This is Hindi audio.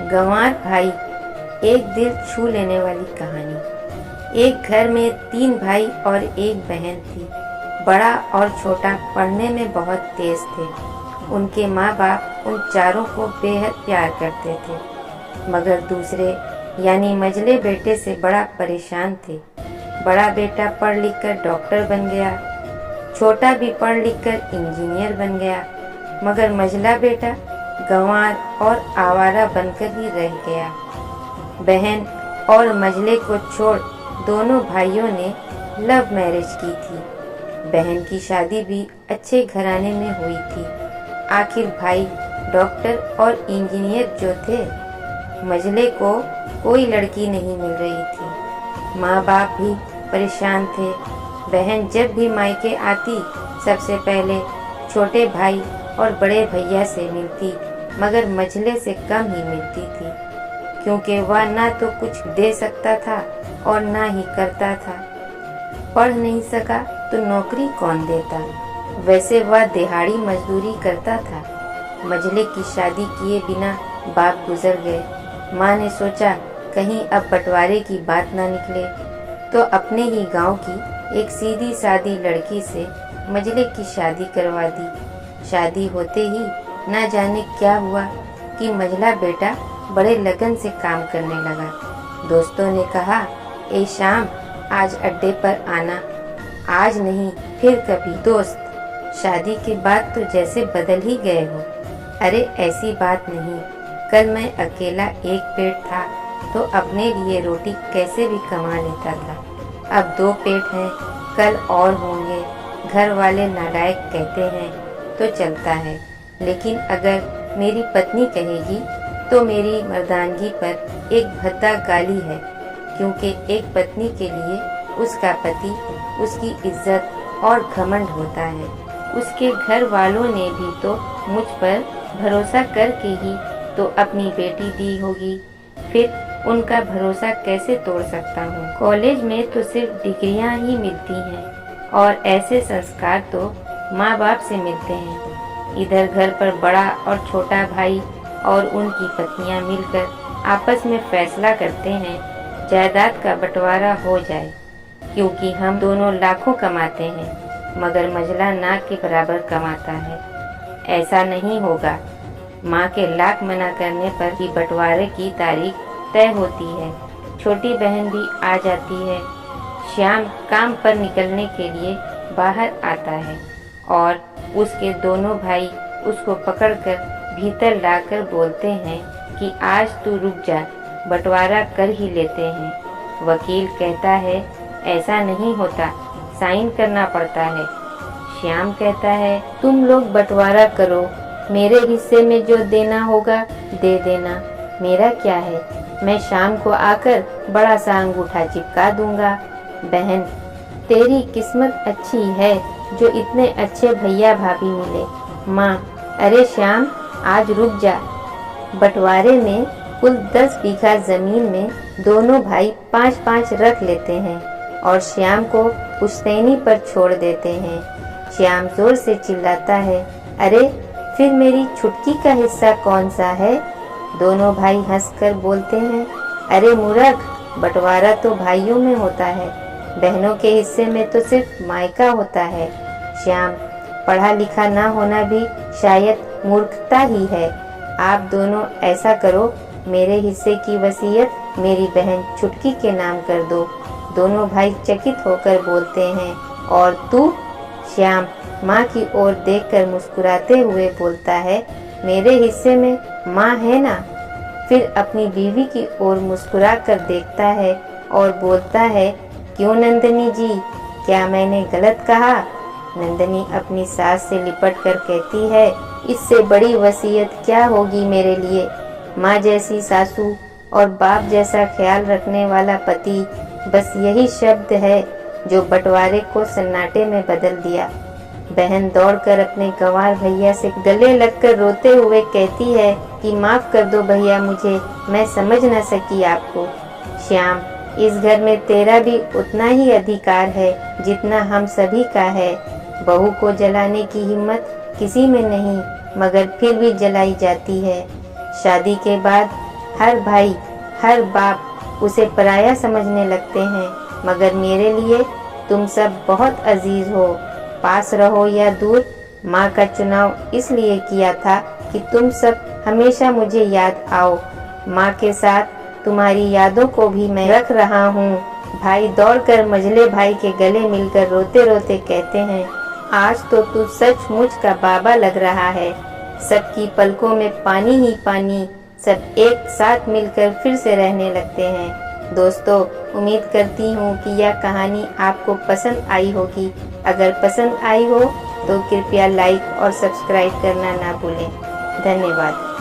गंवार भाई, एक दिल छू लेने वाली कहानी। एक घर में 3 भाई और एक बहन थी। बड़ा और छोटा पढ़ने में बहुत तेज थे। उनके माँ बाप उन चारों को बेहद प्यार करते थे, मगर दूसरे यानी मझले बेटे से बड़ा परेशान थे। बड़ा बेटा पढ़ लिख कर डॉक्टर बन गया, छोटा भी पढ़ लिख कर इंजीनियर बन गया, मगर मझला बेटा गंवार और आवारा बनकर ही रह गया। बहन और मझले को छोड़ दोनों भाइयों ने लव मैरिज की थी। बहन की शादी भी अच्छे घराने में हुई थी। आखिर भाई डॉक्टर और इंजीनियर जो थे, मझले को कोई लड़की नहीं मिल रही थी। माँ बाप भी परेशान थे। बहन जब भी मायके आती सबसे पहले छोटे भाई और बड़े भैया से मिलती, मगर मझले से कम ही मिलती थी, क्योंकि वह ना तो कुछ दे सकता था और ना ही करता था। पढ़ नहीं सका तो नौकरी कौन देता। वैसे वह दिहाड़ी मजदूरी करता था। मझले की शादी किए बिना बाप गुजर गए। माँ ने सोचा कहीं अब बंटवारे की बात ना निकले, तो अपने ही गांव की एक सीधी सादी लड़की से मझले की शादी करवा दी। शादी होते ही ना जाने क्या हुआ कि मझला बेटा बड़े लगन से काम करने लगा। दोस्तों ने कहा, ए शाम, आज अड्डे पर आना। आज नहीं फिर कभी। दोस्त, शादी के बाद तो जैसे बदल ही गए हो। अरे ऐसी बात नहीं, कल मैं अकेला एक पेट था तो अपने लिए रोटी कैसे भी कमा लेता था। अब 2 पेट हैं, कल और होंगे। घर वाले नालायक कहते हैं तो चलता है, लेकिन अगर मेरी पत्नी कहेगी तो मेरी मर्दानगी पर एक भद्दा गाली है, क्योंकि एक पत्नी के लिए उसका पति उसकी इज्जत और घमंड होता है। उसके घर वालों ने भी तो मुझ पर भरोसा करके ही तो अपनी बेटी दी होगी, फिर उनका भरोसा कैसे तोड़ सकता हूँ। कॉलेज में तो सिर्फ डिग्रियाँ ही मिलती हैं और ऐसे संस्कार तो माँ बाप से मिलते हैं। इधर घर पर बड़ा और छोटा भाई और उनकी पत्नियां मिलकर आपस में फैसला करते हैं जायदाद का बंटवारा हो जाए, क्योंकि हम दोनों लाखों कमाते हैं, मगर मझला ना के बराबर कमाता है। ऐसा नहीं होगा। माँ के लाख मना करने पर ही बंटवारे की तारीख तय होती है। छोटी बहन भी आ जाती है। श्याम काम पर निकलने के लिए बाहर आता है और उसके दोनों भाई उसको पकड़कर भीतर लाकर बोलते हैं कि आज तू रुक जा, बंटवारा कर ही लेते हैं। वकील कहता है ऐसा नहीं होता, साइन करना पड़ता है। श्याम कहता है तुम लोग बंटवारा करो, मेरे हिस्से में जो देना होगा दे देना, मेरा क्या है, मैं शाम को आकर बड़ा सा अंगूठा चिपका दूंगा। बहन, तेरी किस्मत अच्छी है जो इतने अच्छे भैया भाभी मिले। माँ, अरे श्याम, आज रुक जा। बंटवारे में कुल 10 बीघा जमीन में दोनों भाई 5-5 रख लेते हैं और श्याम को पुश्तैनी पर छोड़ देते हैं। श्याम जोर से चिल्लाता है, अरे फिर मेरी छुटकी का हिस्सा कौन सा है। दोनों भाई हंसकर बोलते हैं, अरे मूर्ख, बंटवारा तो भाइयों में होता है, बहनों के हिस्से में तो सिर्फ मायका होता है। श्याम, पढ़ा लिखा ना होना भी शायद मूर्खता ही है। आप दोनों ऐसा करो, मेरे हिस्से की वसीयत मेरी बहन छुटकी के नाम कर दो। दोनों भाई चकित होकर बोलते हैं, और तू? श्याम माँ की ओर देखकर मुस्कुराते हुए बोलता है, मेरे हिस्से में माँ है ना। फिर अपनी बीवी की ओर मुस्कुरा कर देखता है और बोलता है, क्यों नंदनी जी, क्या मैंने गलत कहा। नंदनी अपनी सास से लिपट कर कहती है, इससे बड़ी वसीयत क्या होगी मेरे लिए। माँ जैसी सासू और बाप जैसा ख्याल रखने वाला पति, बस यही शब्द है जो बंटवारे को सन्नाटे में बदल दिया। बहन दौड़कर अपने गंवार भैया से गले लगकर रोते हुए कहती है कि माफ कर दो भैया मुझे, मैं समझ न सकी आपको। श्याम, इस घर में तेरा भी उतना ही अधिकार है जितना हम सभी का है। बहू को जलाने की हिम्मत किसी में नहीं, मगर फिर भी जलाई जाती है। शादी के बाद हर भाई, हर बाप उसे पराया समझने लगते हैं, मगर मेरे लिए तुम सब बहुत अजीज हो। पास रहो या दूर, माँ का चुनाव इसलिए किया था कि तुम सब हमेशा मुझे याद आओ। माँ के साथ तुम्हारी यादों को भी मैं रख रहा हूँ। भाई दौड़कर मझले भाई के गले मिलकर रोते रोते कहते हैं, आज तो तू सचमुच का बाबा लग रहा है। सबकी पलकों में पानी ही पानी, सब एक साथ मिलकर फिर से रहने लगते हैं। दोस्तों, उम्मीद करती हूँ कि यह कहानी आपको पसंद आई होगी। अगर पसंद आई हो तो कृपया लाइक और सब्सक्राइब करना ना भूलें। धन्यवाद।